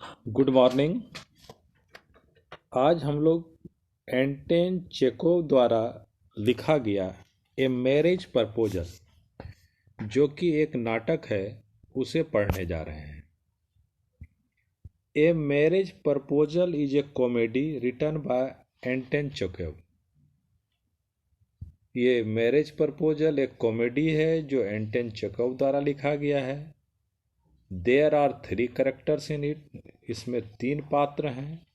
Good morning. आज हम लोग एंटन चेकोव द्वारा लिखा गया ए मैरिज प्रपोजल, जो कि एक नाटक है, उसे पढ़ने जा रहे हैं। A marriage proposal is a comedy written by Anton Chekhov. ये मैरिज प्रपोजल एक कॉमेडी है जो एंटन चेकोव द्वारा लिखा गया है। There are 3 characters in it. इसमें 3 पात्र हैं।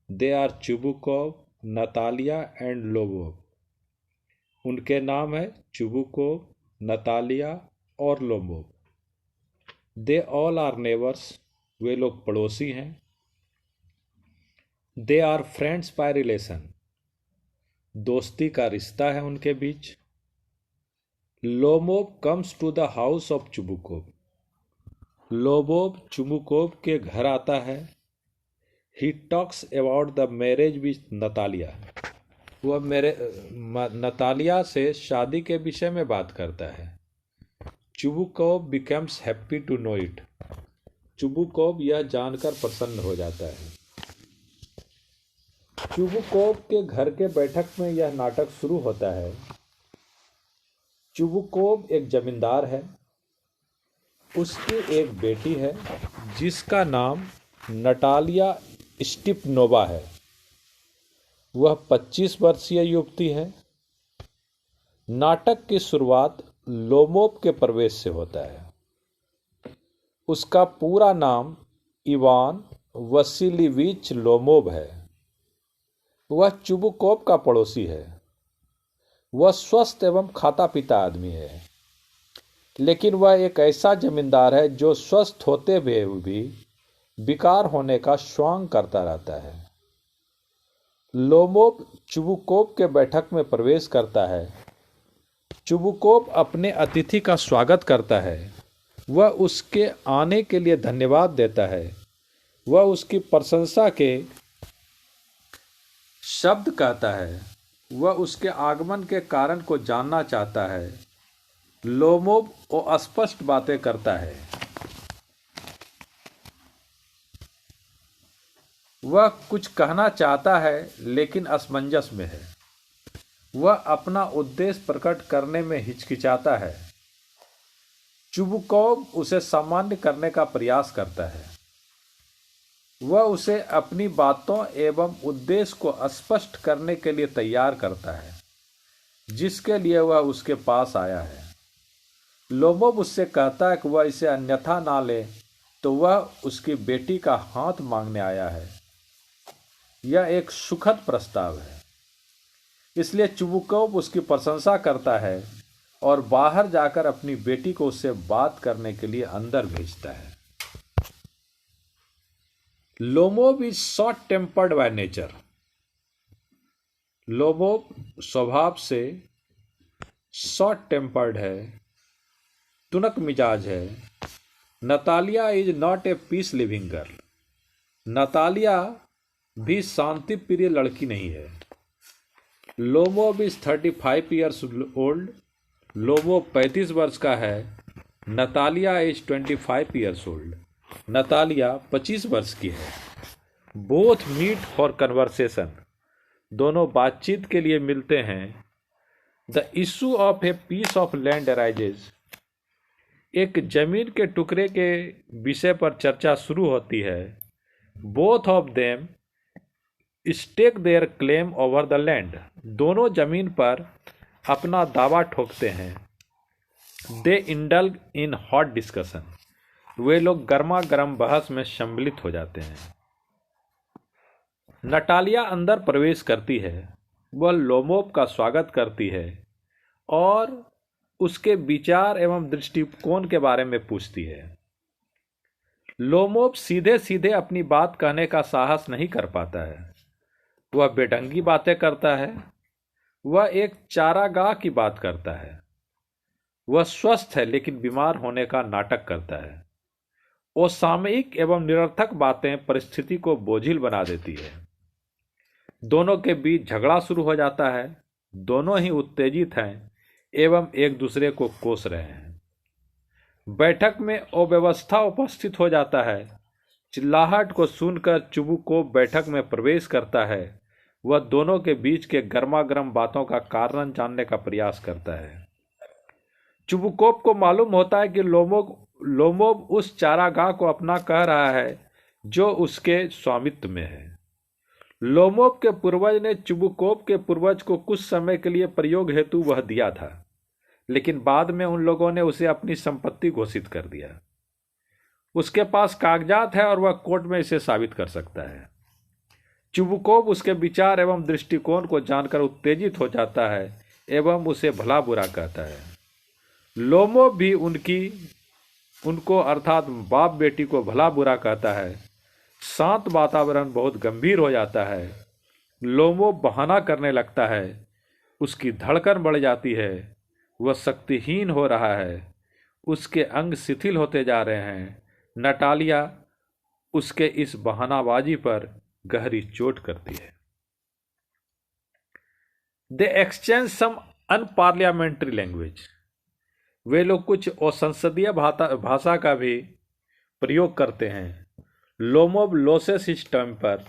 They are Chubukov, Natalia and Lobov. उनके नाम है चुबुकोव, नतालिया और Lobov. They all are neighbours. वे लोग पड़ोसी हैं। They are friends by relation. दोस्ती का रिश्ता है उनके बीच। लोबोव comes to the house of Chubukov. Lobov Chubukov के घर आता है। He talks about the marriage with Natalia. वह नतालिया से शादी के विषय में बात करता है। Chubukov becomes happy to know it. Chubukov यह जानकर प्रसन्न हो जाता है। चुबुकोव के घर के बैठक में यह नाटक शुरू होता है। चुबुकोव एक जमींदार है। उसकी एक बेटी है जिसका नाम नटालिया स्टिपनोवा है। वह 25 वर्षीय युवती है। नाटक की शुरुआत लोबोव के प्रवेश से होता है। उसका पूरा नाम इवान वसिलीविच लोबोव है। वह चुबुकोव का पड़ोसी है। वह स्वस्थ एवं खाता पीता आदमी है, लेकिन वह एक ऐसा जमींदार है जो स्वस्थ होते हुए भी विकार होने का श्वांग करता रहता है। लोबोव चुबुकोव के बैठक में प्रवेश करता है। चुबुकोव अपने अतिथि का स्वागत करता है। वह उसके आने के लिए धन्यवाद देता है। वह उसकी प्रशंसा के शब्द कहता है। वह उसके आगमन के कारण को जानना चाहता है। लोबोव अस्पष्ट बातें करता है। वह कुछ कहना चाहता है लेकिन असमंजस में है। वह अपना उद्देश्य प्रकट करने में हिचकिचाता है। चुबुकोव उसे सामान्य करने का प्रयास करता है। वह उसे अपनी बातों एवं उद्देश्य को स्पष्ट करने के लिए तैयार करता है, जिसके लिए वह उसके पास आया है। लोबोव उससे कहता है कि वह इसे अन्यथा ना ले, तो वह उसकी बेटी का हाथ मांगने आया है। यह एक सुखद प्रस्ताव है, इसलिए चुबुकोव उसकी प्रशंसा करता है और बाहर जाकर अपनी बेटी को उससे बात करने के लिए अंदर भेजता है। Lobov is short tempered by nature. Lobov स्वभाव से शॉर्ट टेम्पर्ड है, तुनक मिजाज है। Natalia is not a peace living girl. Natalia भी शांति प्रिय लड़की नहीं है। Lobov is 35 years old. Lobov 35 वर्ष का है। Natalia is 25 years old. Natalia 25 वर्ष की है। Both meet for conversation. दोनों बातचीत के लिए मिलते हैं। The issue of a piece of land arises. एक जमीन के टुकड़े के विषय पर चर्चा शुरू होती है। Both of them stake their claim over the land. दोनों जमीन पर अपना दावा ठोकते हैं। They indulge in hot discussion. वे लोग गर्मा गर्म बहस में सम्मिलित हो जाते हैं। नटालिया अंदर प्रवेश करती है। वह लोबोव का स्वागत करती है और उसके विचार एवं दृष्टिकोण के बारे में पूछती है। लोबोव सीधे सीधे अपनी बात कहने का साहस नहीं कर पाता है। वह बेढंगी बातें करता है। वह एक चारागाह की बात करता है। वह स्वस्थ है लेकिन बीमार होने का नाटक करता है। वो सामयिक एवं निरर्थक बातें परिस्थिति को बोझिल बना देती है। दोनों के बीच झगड़ा शुरू हो जाता है। दोनों ही उत्तेजित हैं एवं एक दूसरे को कोस रहे हैं। बैठक में अव्यवस्था उपस्थित हो जाता है। चिल्लाहट को सुनकर चुबुकोव बैठक में प्रवेश करता है। वह दोनों के बीच के गर्मागर्म बातों का कारण जानने का प्रयास करता है। चुबुकोव को मालूम होता है कि लोमोव उस चारागाह को अपना कह रहा है जो उसके स्वामित्व में है। लोमोव के पूर्वज ने चुबुकोव के पूर्वज को कुछ समय के लिए प्रयोग हेतु वह दिया था, लेकिन बाद में उन लोगों ने उसे अपनी संपत्ति घोषित कर दिया। उसके पास कागजात है और वह कोर्ट में इसे साबित कर सकता है। चुबुकोव उसके विचार एवं दृष्टिकोण को जानकर उत्तेजित हो जाता है एवं उसे भला बुरा कहता है। लोमोव भी उनको अर्थात बाप बेटी को भला बुरा कहता है। शांत वातावरण बहुत गंभीर हो जाता है। लोमोव बहाना करने लगता है। उसकी धड़कन बढ़ जाती है। वह शक्तिहीन हो रहा है। उसके अंग शिथिल होते जा रहे हैं। नटालिया उसके इस बहानाबाजी पर गहरी चोट करती है। They exchange some unparliamentary language. वे लोग कुछ असंसदीय भाषा का भी प्रयोग करते हैं। Lomov loses his temper.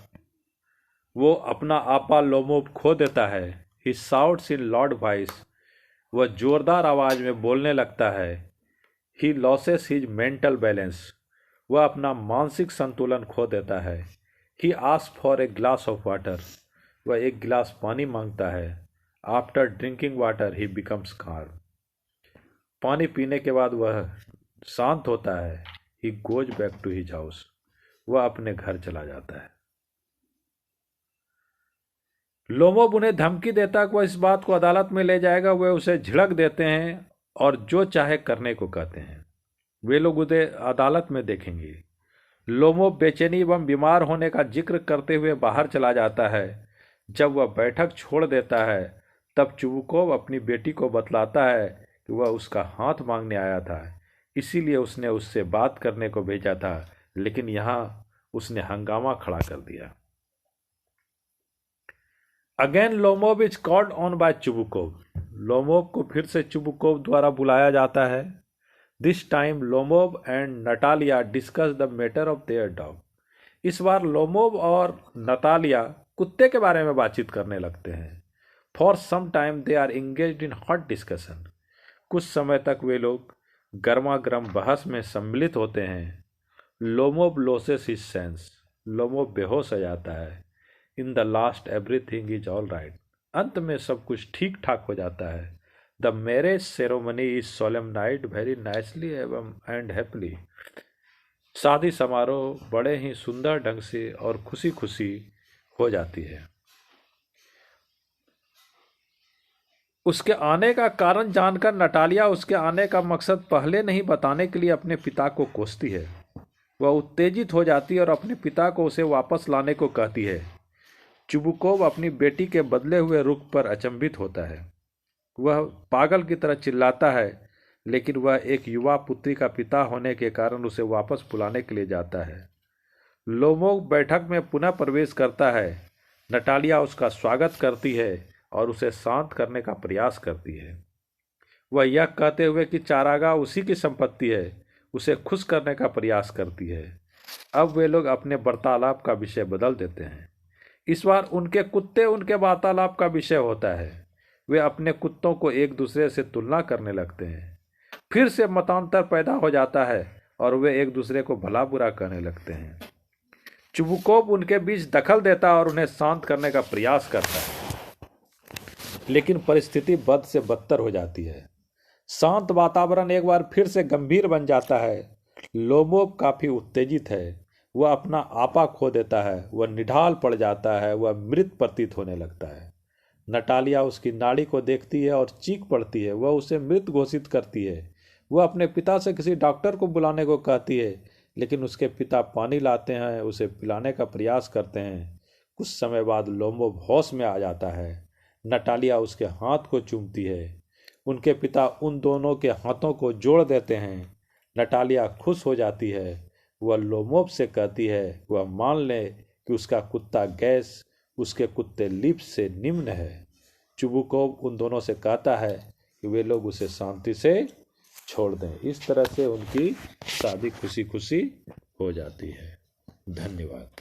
वो अपना आपा लोमोव खो देता है। He shouts in loud voice. वह जोरदार आवाज में बोलने लगता है। He loses his mental balance. वह अपना मानसिक संतुलन खो देता है। He ask for a glass of water. वह एक गिलास पानी मांगता है। आफ्टर ड्रिंकिंग वाटर ही बिकम्स calm। पानी पीने के बाद वह शांत होता है। He goes back to his house. वह अपने घर चला जाता है। लोमोव उन्हें धमकी देता है कि वह इस बात को अदालत में ले जाएगा। वे उसे झिड़क देते हैं और जो चाहे करने को कहते हैं। वे लोग उन्हें अदालत में देखेंगे। लोमोव बेचैनी एवं बीमार होने का जिक्र करते हुए बाहर चला जाता है। जब वह बैठक छोड़ देता है तब चुबुकोव अपनी बेटी को बतलाता है कि वह उसका हाथ मांगने आया था, इसीलिए उसने उससे बात करने को भेजा था, लेकिन यहाँ उसने हंगामा खड़ा कर दिया। Again Lomov is called on by Chubukov. Lomov को फिर से चुबुकोव द्वारा बुलाया जाता है। This time Lomov and Natalia discuss the matter of their dog. इस बार लोमोव और नतालिया कुत्ते के बारे में बातचीत करने लगते हैं। For some time they are engaged in hot discussion. कुछ समय तक वे लोग गर्मा गर्म बहस में सम्मिलित होते हैं। Lomov loses his sense. Lomov बेहोश हो जाता है। In the last everything is all right. अंत में सब कुछ ठीक ठाक हो जाता है। The marriage ceremony is solemnised very nicely and happily. शादी समारोह बड़े ही सुंदर ढंग से और खुशी खुशी हो जाती है। उसके आने का कारण जानकर नटालिया उसके आने का मकसद पहले नहीं बताने के लिए अपने पिता को कोसती है। वह उत्तेजित हो जाती है और अपने पिता को उसे वापस लाने को कहती है। चुबुकोव अपनी बेटी के बदले हुए रुख पर अचंभित होता है। वह पागल की तरह चिल्लाता है, लेकिन वह एक युवा पुत्री का पिता होने के कारण उसे वापस बुलाने के लिए जाता है। लोमोव बैठक में पुनः प्रवेश करता है। नटालिया उसका स्वागत करती है और उसे शांत करने का प्रयास करती है। वह यह कहते हुए कि चारागाह उसी की संपत्ति है, उसे खुश करने का प्रयास करती है। अब वे लोग अपने वार्तालाप का विषय बदल देते हैं। इस बार उनके कुत्ते उनके वार्तालाप का विषय होता है। वे अपने कुत्तों को एक दूसरे से तुलना करने लगते हैं। फिर से मतांतर पैदा हो जाता है और वे एक दूसरे को भला बुरा कहने लगते हैं। चुबुकोव उनके बीच दखल देता है और उन्हें शांत करने का प्रयास करता है, लेकिन परिस्थिति बद से बदतर हो जाती है। शांत वातावरण एक बार फिर से गंभीर बन जाता है। लोमोव काफी उत्तेजित है। वह अपना आपा खो देता है। वह निढाल पड़ जाता है। वह मृत प्रतीत होने लगता है। नटालिया उसकी नाड़ी को देखती है और चीख पड़ती है। वह उसे मृत घोषित करती है। वह अपने पिता से किसी डॉक्टर को बुलाने को कहती है, लेकिन उसके पिता पानी लाते हैं, उसे पिलाने का प्रयास करते हैं। कुछ समय बाद लोमोव होश में आ जाता है। नटालिया उसके हाथ को चूमती है। उनके पिता उन दोनों के हाथों को जोड़ देते हैं। नटालिया खुश हो जाती है। वह लोमोव से कहती है वह मान ले कि उसका कुत्ता गैस उसके कुत्ते लिप्स से निम्न है। चुबुकोव उन दोनों से कहता है कि वे लोग उसे शांति से छोड़ दें। इस तरह से उनकी शादी खुशी खुशी हो जाती है। धन्यवाद।